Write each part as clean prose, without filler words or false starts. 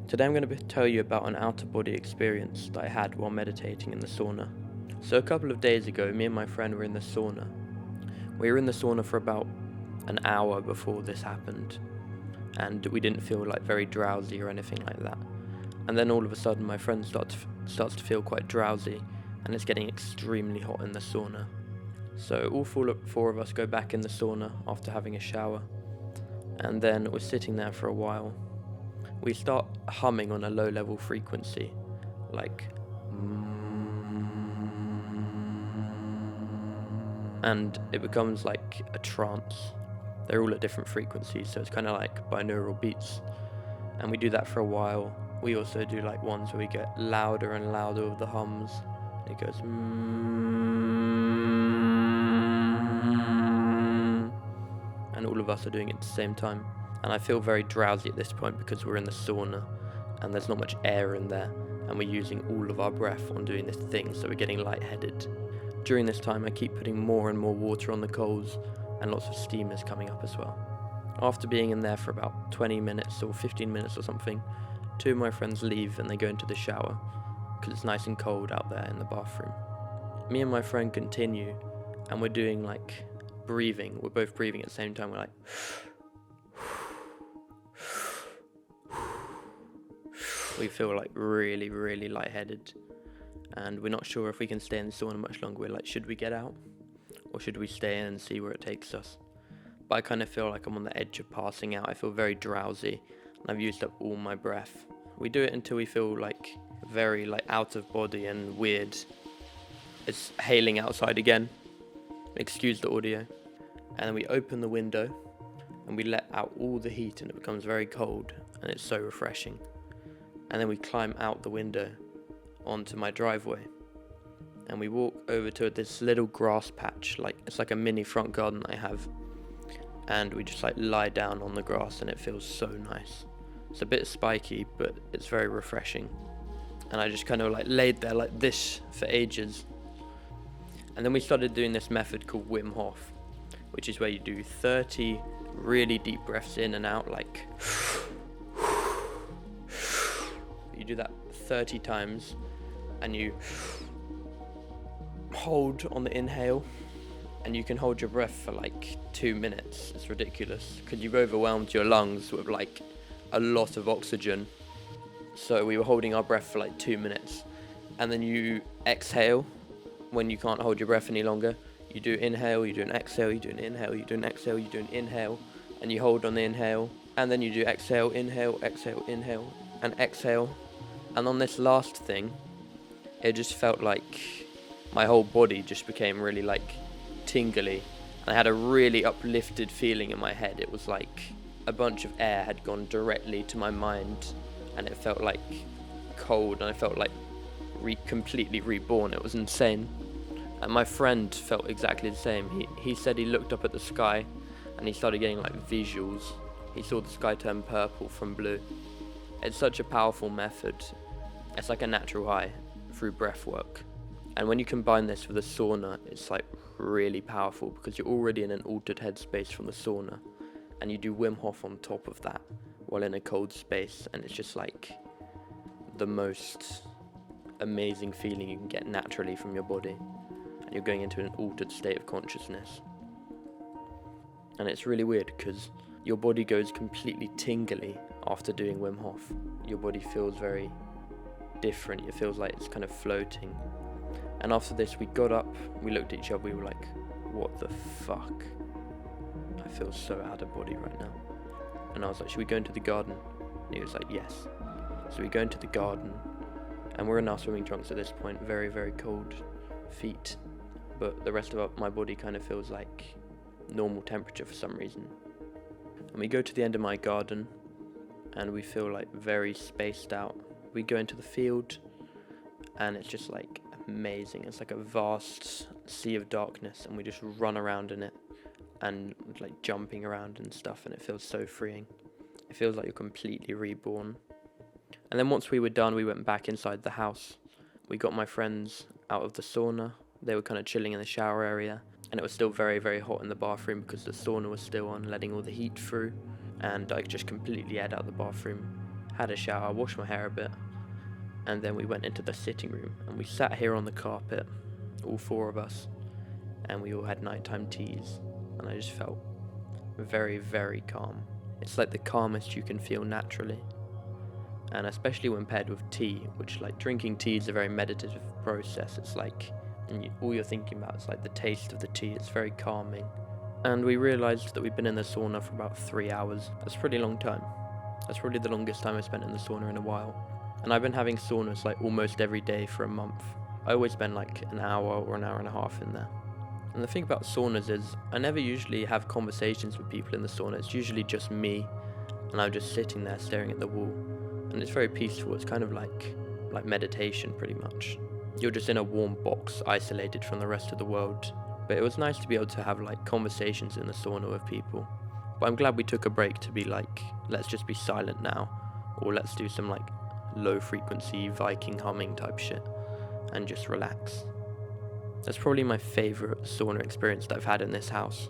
Today I'm going to tell you about an out-of-body experience that I had while meditating in the sauna. So a couple of days ago, me and my friend were in the sauna. We were in the sauna for about an hour before this happened, and we didn't feel like very drowsy or anything like that. And then all of a sudden my friend starts to feel quite drowsy, and it's getting extremely hot in the sauna. So all four of us go back in the sauna after having a shower, and then we're sitting there for a while. We start humming on a low level frequency, like, and it becomes like a trance. They're all at different frequencies, so it's kind of like binaural beats. And we do that for a while. We also do like ones where we get louder and louder with the hums. It goes and all of us are doing it at the same time. And I feel very drowsy at this point because we're in the sauna and there's not much air in there, and we're using all of our breath on doing this thing, so we're getting lightheaded. During this time I keep putting more and more water on the coals, and lots of steam is coming up as well. After being in there for about 20 minutes or 15 minutes or something, two of my friends leave and they go into the shower because it's nice and cold out there in the bathroom. Me and my friend continue, and we're doing like breathing. We're both breathing at the same time. We're like we feel like really, really lightheaded, and we're not sure if we can stay in the sauna much longer. We're like, should we get out or should we stay in and see where it takes us? But I kind of feel like I'm on the edge of passing out. I feel very drowsy and I've used up all my breath. We do it until we feel like very like out of body and weird. It's hailing outside again. Excuse the audio. And then we open the window and we let out all the heat, and it becomes very cold and it's so refreshing. And then we climb out the window onto my driveway, and we walk over to this little grass patch, like it's like a mini front garden I have, and we just like lie down on the grass, and it feels so nice. It's a bit spiky, but it's very refreshing. And I just kind of like laid there like this for ages. And then we started doing this method called Wim Hof, which is where you do 30 really deep breaths in and out, like you do that 30 times, and you hold on the inhale, and you can hold your breath for like 2 minutes. It's ridiculous because you've overwhelmed your lungs with like a lot of oxygen. So we were holding our breath for like 2 minutes, and then you exhale when you can't hold your breath any longer. You do inhale, you do an exhale, you do an inhale, you do an exhale, you do an inhale, and you hold on the inhale, and then you do exhale, inhale, and exhale. And on this last thing, it just felt like my whole body just became really like tingly, and I had a really uplifted feeling in my head. It was like a bunch of air had gone directly to my mind, and it felt like cold, and I felt like completely reborn. It was insane. And my friend felt exactly the same. He said he looked up at the sky and he started getting like visuals. He saw the sky turn purple from blue. It's such a powerful method. It's like a natural high through breath work. And when you combine this with a sauna, it's like really powerful because you're already in an altered headspace from the sauna, and you do Wim Hof on top of that while in a cold space, and it's just like the most amazing feeling you can get naturally from your body, and you're going into an altered state of consciousness. And it's really weird because your body goes completely tingly after doing Wim Hof. Your body feels very different. It feels like it's kind of floating. And after this, we got up, we looked at each other, we were like, what the fuck? I feel so out of body right now. And I was like, should we go into the garden? And he was like, yes. So we go into the garden, and we're in our swimming trunks at this point, very, very cold feet, but the rest of my body kind of feels like normal temperature for some reason. And we go to the end of my garden, and we feel like very spaced out. We go into the field, and it's just like amazing. It's like a vast sea of darkness, and we just run around in it and like jumping around and stuff, and it feels so freeing. It feels like you're completely reborn. And then once we were done, we went back inside the house. We got my friends out of the sauna. They were kind of chilling in the shower area, and it was still very, very hot in the bathroom because the sauna was still on, letting all the heat through. And I just completely aired out the bathroom, had a shower, washed my hair a bit, and then we went into the sitting room and we sat here on the carpet, all four of us, and we all had nighttime teas, and I just felt very, very calm. It's like the calmest you can feel naturally, and especially when paired with tea, which, like, drinking tea is a very meditative process. It's like, all you're thinking about is like the taste of the tea. It's very calming. And we realised that we'd been in the sauna for about 3 hours. That's a pretty long time. That's probably the longest time I've spent in the sauna in a while. And I've been having saunas like almost every day for a month. I always spend like an hour or an hour and a half in there. And the thing about saunas is I never usually have conversations with people in the sauna. It's usually just me, and I'm just sitting there staring at the wall. And it's very peaceful. It's kind of like meditation, pretty much. You're just in a warm box, isolated from the rest of the world. But it was nice to be able to have like conversations in the sauna with people. But I'm glad we took a break to be like, let's just be silent now, or let's do some like low frequency Viking humming type shit and just relax. That's probably my favourite sauna experience that I've had in this house.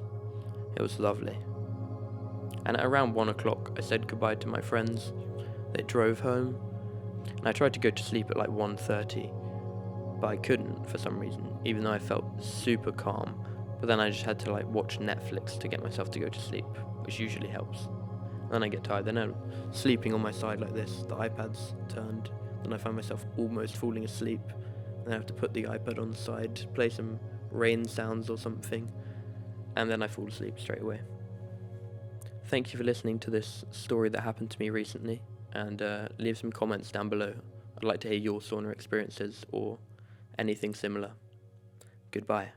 It was lovely. And at around 1 o'clock I said goodbye to my friends. They drove home, and I tried to go to sleep at like 1:30, but I couldn't for some reason, even though I felt super calm. But then I just had to like watch Netflix to get myself to go to sleep, which usually helps. And then I get tired, then I'm sleeping on my side like this, the iPad's turned, then I find myself almost falling asleep, and I have to put the iPad on the side, play some rain sounds or something, and then I fall asleep straight away. Thank you for listening to this story that happened to me recently, and leave some comments down below. I'd like to hear your sauna experiences or anything similar. Goodbye.